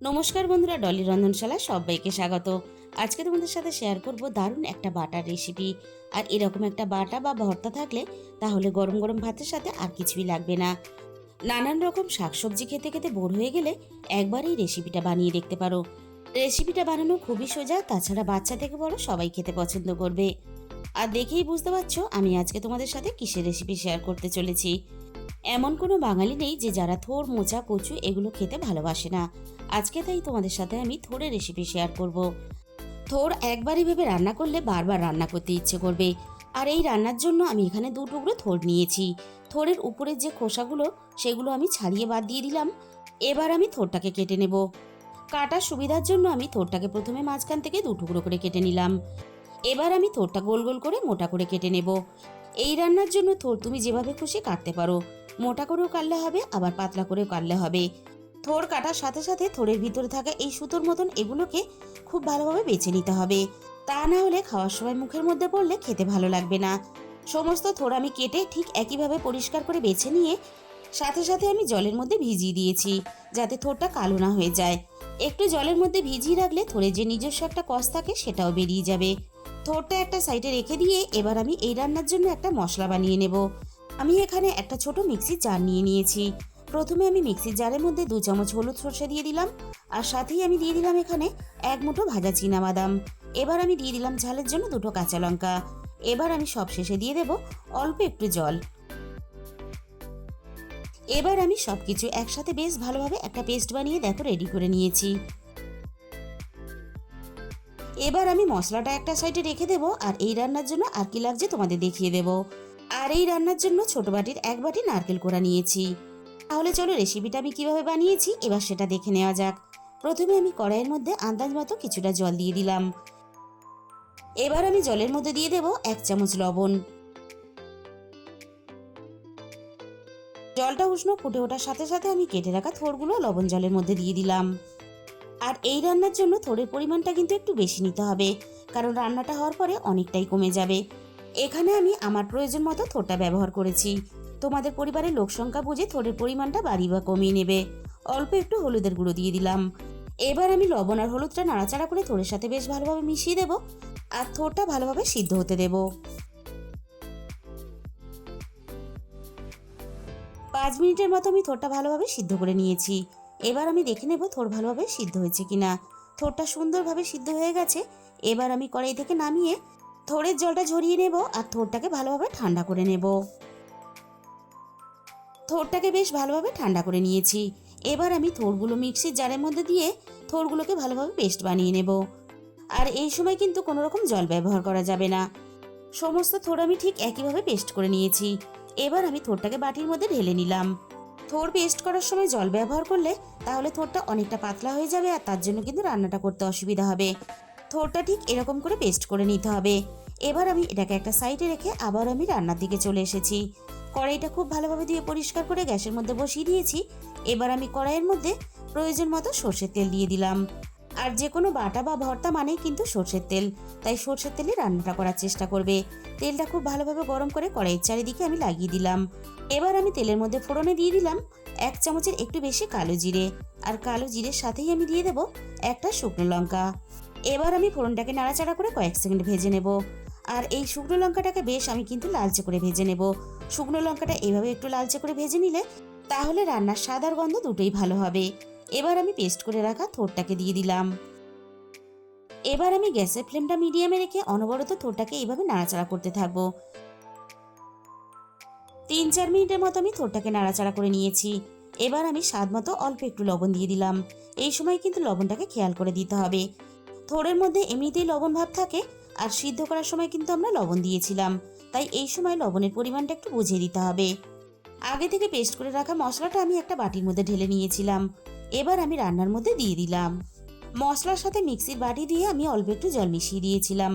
নমস্কার বন্ধুরা, ডলি রন্ধনশালা সবাইকে স্বাগত। আজকে তোমাদের সাথে শেয়ার করব দারুণ একটা বাটার রেসিপি। আর এরকম একটা বাটা বা ভর্তা থাকলে তাহলে গরম গরম ভাতের সাথে আর কিছুই লাগবে না। নানান রকম শাকসবজি খেতে খেতে বোর হয়ে গেলে একবার এই রেসিপিটা বানিয়ে দেখতে পারো। রেসিপিটা বানানো খুবই সোজা, তাছাড়া বাচ্চা থেকে বড় সবাই খেতে পছন্দ করবে। আর দেখেই বুঝতে পারছো আমি আজকে তোমাদের সাথে কিসের রেসিপি শেয়ার করতে চলেছি। এমন কোনো বাঙালি নেই যে যারা থোর, মোচা, কচু এগুলো খেতে ভালোবাসে না। আজকে তাই তোমাদের সাথে আমি থোরের রেসিপি শেয়ার করব। থোর একবারই ভেবে রান্না করলে বারবার রান্না করতে ইচ্ছে করবে। আর এই রান্নার জন্য আমি এখানে 2 টুকরো থোর নিয়েছি। থোরের উপরের যে খোসাগুলো সেগুলো আমি ছাড়িয়ে বাদ দিয়ে দিলাম। এবার আমি থোরটাকে কেটে নেব। কাটার সুবিধার জন্য আমি থোরটাকে প্রথমে মাঝখান থেকে 2 টুকরো করে কেটে নিলাম। এবার আমি থোরটা গোল গোল করে মোটা করে কেটে নেব। এই রান্নার জন্য থোর তুমি যেভাবে খুশি কাটতে পারো। মোটা করেও কাটলে হবে, আবার পাতলা করেও কাটলে হবে। থোর কাটার সাথে সাথে থোরের ভিতরে থাকা এই সুতোর মতন এগুলোকে খুব ভালোভাবে বেছে নিতে হবে। তা না হলে খাওয়ার সময় মুখের মধ্যে পড়লে খেতে ভালো লাগবে না। সমস্ত থোর আমি কেটে ঠিক একইভাবে পরিষ্কার করে বেছে নিয়ে সাথে সাথে আমি জলের মধ্যে ভিজিয়ে দিয়েছি, যাতে থোরটা কালো না হয়ে যায়। একটু জলের মধ্যে ভিজিয়ে রাখলে থোরের যে নিজস্ব একটা কষ থাকে সেটাও বেরিয়ে যাবে। থোরটা একটা সাইডে রেখে দিয়ে এবার আমি এই রান্নার জন্য একটা মশলা বানিয়ে নেব। আমি এখানে একটা ছোট মিক্সির জার নিয়ে নিয়েছি। প্রথমে আমি মিক্সির জারের মধ্যে 2 চামচ হলুদ সর্ষে দিয়ে দিলাম। আর সাথেই আমি দিয়ে দিলাম এখানে 1 মুঠো ভাজা চীনাবাদাম। এবার আমি দিয়ে দিলাম ঝালের জন্য 2 কাঁচা লঙ্কা। এবার আমি সব শেষে দিয়ে দেব অল্প একটু জল। এবার আমি সবকিছু একসাথে বেশ ভালোভাবে একটা পেস্ট বানিয়ে দেখো রেডি করে নিয়েছি। এবার আমি মশলাটা একটা সাইডে রেখে দেব, আর এই রান্নার জন্য আর কি লাগছে তোমাদের দেখিয়ে দেব। আর এই রান্নার জন্য ছোট বাটির 1 বাটি নারকেল কোড়া নিয়েছি। তাহলে চলো রেসিপিটা আমি কিভাবে বানিয়েছি এবার সেটা দেখে নেওয়া যাক। প্রথমে আমি কড়াইয়ের মধ্যে আন্দাজ মতো কিছুটা জল দিয়ে দিলাম। এবার আমি জলের মধ্যে দিয়ে দেব 1 চামচ লবণ। জলটা উষ্ণ ফুটে ওঠার সাথে সাথে আমি কেটে রাখা থোরগুলো লবণ জলের মধ্যে দিয়ে দিলাম। আর এই রান্নার জন্য থোড়ের পরিমাণটা কিন্তু একটু বেশি নিতে হবে, কারণ রান্নাটা হওয়ার পরে অনেকটাই কমে যাবে। এখানে আমি আমার প্রয়োজন মতো থোড়টা ব্যবহার করেছি। তোমাদের পরিবারের লোক সংখ্যা বুঝে থোড়ের পরিমাণটা বাড়িয়ে বা কমিয়ে নেবে। অল্প একটু হলুদের গুঁড়ো দিয়ে দিলাম। এবার আমি লবণ আর হলুদটা নাড়াচাড়া করে থোড়ের সাথে বেশ ভালোভাবে মিশিয়ে দেব। আর থোড়টা ভালোভাবে সিদ্ধ হতে দেব। 5 মিনিটের মতো আমি থোড়টা ভালোভাবে সিদ্ধ করে নিয়েছি। এবার আমি দেখে নেব থোড় ভালোভাবে সিদ্ধ হয়েছে কিনা। থোড়টা সুন্দরভাবে সিদ্ধ হয়ে গেছে। এবার আমি কড়াই থেকে নামিয়ে থোড়ের জলটা ঝরিয়ে নেব আর থোড়টাকে ভালোভাবে ঠান্ডা করে নেব। থোড়টাকে বেশ ভালোভাবে ঠান্ডা করে নিয়েছি। এবার আমি থোড়গুলো মিক্সির জারের মধ্যে দিয়ে থোড়গুলোকে ভালোভাবে পেস্ট বানিয়ে নেব। আর এই সময় কিন্তু কোনো রকম জল ব্যবহার করা যাবে না। সমস্ত থোড় আমি ঠিক একইভাবে পেস্ট করে নিয়েছি। এবার আমি থোড়টাকে বাটির মধ্যে ঢেলে নিলাম। থোড় পেস্ট করার সময় জল ব্যবহার করলে তাহলে থোড়টা অনেকটা পাতলা হয়ে যাবে, আর তার জন্য কিন্তু রান্নাটা করতে অসুবিধা হবে। থোড়টা ঠিক এরকম করে পেস্ট করে নিতে হবে। এবার আমি এটাকে একটা সাইডে রেখে আবার আমি রান্নার দিকে চলে এসেছি। কড়াইটা খুব ভালোভাবে দিয়ে পরিষ্কার করে গ্যাসের মধ্যে বসিয়ে দিয়েছি। এবার আমি কড়াইয়ের মধ্যে প্রয়োজন মতো সর্ষের তেল দিয়ে দিলাম। আর যে কোনো বাটা বা ভর্তা মানেই কিন্তু সর্ষের তেল, তাই সর্ষের তেলে রান্নাটা করার চেষ্টা করবে। তেলটা খুব ভালোভাবে গরম করে কড়াইয়ের চারিদিকে আমি লাগিয়ে দিলাম। এবার আমি তেলের মধ্যে ফোড়নে দিয়ে দিলাম 1 চামচের একটু বেশি কালো জিরে। আর কালো জিরের সাথেই আমি দিয়ে দেব একটা শুকনো লঙ্কা। এবার আমি ফোড়নটাকে নাড়াচাড়া করে কয়েক সেকেন্ড ভেজে নেব। আর এই শুকনো লঙ্কাটাকে বেশ আমি কিন্তু লালচে করে ভেজে নেব। শুকনো লঙ্কাটা এইভাবে একটু লালচে করে ভেজে নিলে তাহলে রান্নার স্বাদ আর গন্ধ দুটোই ভালো হবে। এবার আমি পেস্ট করে রাখা থোড়টাকে দিয়ে দিলাম। এবার আমি গ্যাসের ফ্লেমটা মিডিয়ামে রেখে অনবরত থোড়টাকে এইভাবে নাড়াচাড়া করতে থাকবো। 3-4 মিনিটের মতো আমি থোড়টাকে নাড়াচাড়া করে নিয়েছি। এবার আমি স্বাদ মতো অল্প একটু লবণ দিয়ে দিলাম। এই সময় কিন্তু লবণটাকে খেয়াল করে দিতে হবে। থোড়ের মধ্যে এমনিতেই লবণ ভাব থাকে, আর সিদ্ধ করার সময় কিন্তু আমরা লবণ দিয়েছিলাম, তাই এই সময় লবণের পরিমাণটা একটু বুঝিয়ে দিতে হবে। আগে থেকে পেস্ট করে রাখা মশলাটা আমি একটা বাটির মধ্যে ঢেলে নিয়েছিলাম। এবার আমি রান্নার মধ্যে দিয়ে দিলাম। মশলার সাথে মিক্সির বাটি দিয়ে আমি অল্প একটু জল মিশিয়ে দিয়েছিলাম।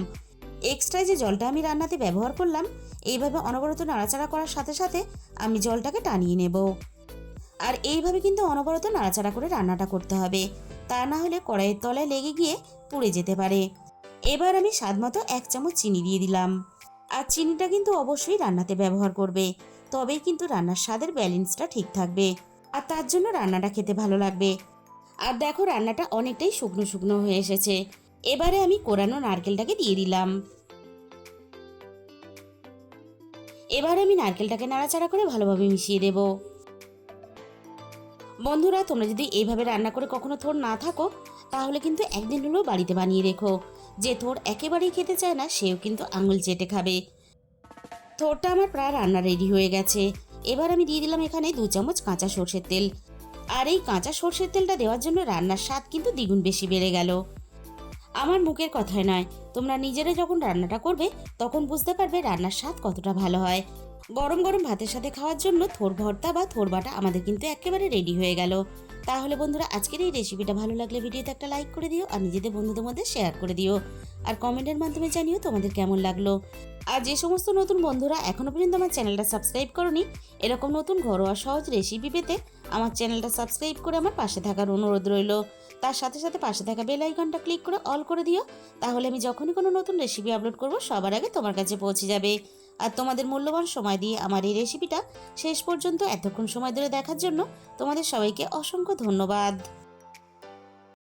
এক্সট্রা যে জলটা আমি রান্নাতে ব্যবহার করলাম, এইভাবে অনবরত নাড়াচাড়া করার সাথে সাথে আমি জলটাকে টানিয়ে নেব। আর এইভাবে কিন্তু অনবরত নাড়াচাড়া করে রান্নাটা করতে হবে, তা না হলে কড়াইয়ের তলায় লেগে গিয়ে পুড়ে যেতে পারে। এবার আমি স্বাদমতো 1 চামচ চিনি দিয়ে দিলাম। আর চিনিটা কিন্তু অবশ্যই রান্নাতে ব্যবহার করবে, তবেই কিন্তু রান্নার স্বাদের ব্যালেন্সটা ঠিক থাকবে, আর তার জন্য রান্নাটা খেতে ভালো লাগবে। আর দেখো রান্নাটা অনেকটাই শুকনো শুকনো হয়ে এসেছে। এবারে আমি কোরানো নারকেলটাকে দিয়ে দিলাম। এবার আমি নারকেলটাকে নাড়াচাড়া করে ভালোভাবে মিশিয়ে দেব। বন্ধুরা, তোমরা যদি এইভাবে রান্না করে কখনো থোর না থাকো, তাহলে কিন্তু একদিন হলেও বাড়িতে বানিয়ে রেখো। যে থোর একেবারেই খেতে চায় না, সেও কিন্তু আঙুল চেটে খাবে। থোরটা আমার প্রায় রান্না রেডি হয়ে গেছে। এবার আমি দিয়ে দিলাম এখানে 2 চামচ কাঁচা সর্ষের তেল। আর এই কাঁচা সর্ষের তেলটা দেওয়ার জন্য রান্নার স্বাদ কিন্তু দ্বিগুণ বেশি বেড়ে গেল। আমার মুখের কথায় নয়, তোমরা নিজেরা যখন রান্নাটা করবে তখন বুঝতে পারবে রান্নার স্বাদ কতটা ভালো হয়। গরম গরম ভাতের সাথে খাওয়ার জন্য থোর ভর্তা বা থোর বাটা আমাদের কিন্তু একেবারে রেডি হয়ে গেল। তাহলে বন্ধুরা, আজকের এই রেসিপিটা ভালো লাগলে ভিডিওতে একটা লাইক করে দিও আর নিজেদের বন্ধুদের মধ্যে শেয়ার করে দিও। আর কমেন্টের মাধ্যমে জানিও তোমাদের কেমন লাগলো। আর যে সমস্ত নতুন বন্ধুরা এখনো পর্যন্ত আমার চ্যানেলটা সাবস্ক্রাইব করনি, এরকম নতুন ঘরোয়া সহজ রেসিপি পেতে আমার চ্যানেলটা সাবস্ক্রাইব করে আমার পাশে থাকার অনুরোধ রইল। তার সাথে সাথে পাশে থাকা বেল আইকনটা ক্লিক করে অল করে দিও। তাহলে আমি যখনই কোনো নতুন রেসিপি আপলোড করব সবার আগে তোমার কাছে পৌঁছে যাবে। আর তোমাদের মূল্যবান সময় দিয়ে আমার এই রেসিপিটা শেষ পর্যন্ত এতক্ষণ সময় ধরে দেখার জন্য তোমাদের সবাইকে অসংখ্য ধন্যবাদ।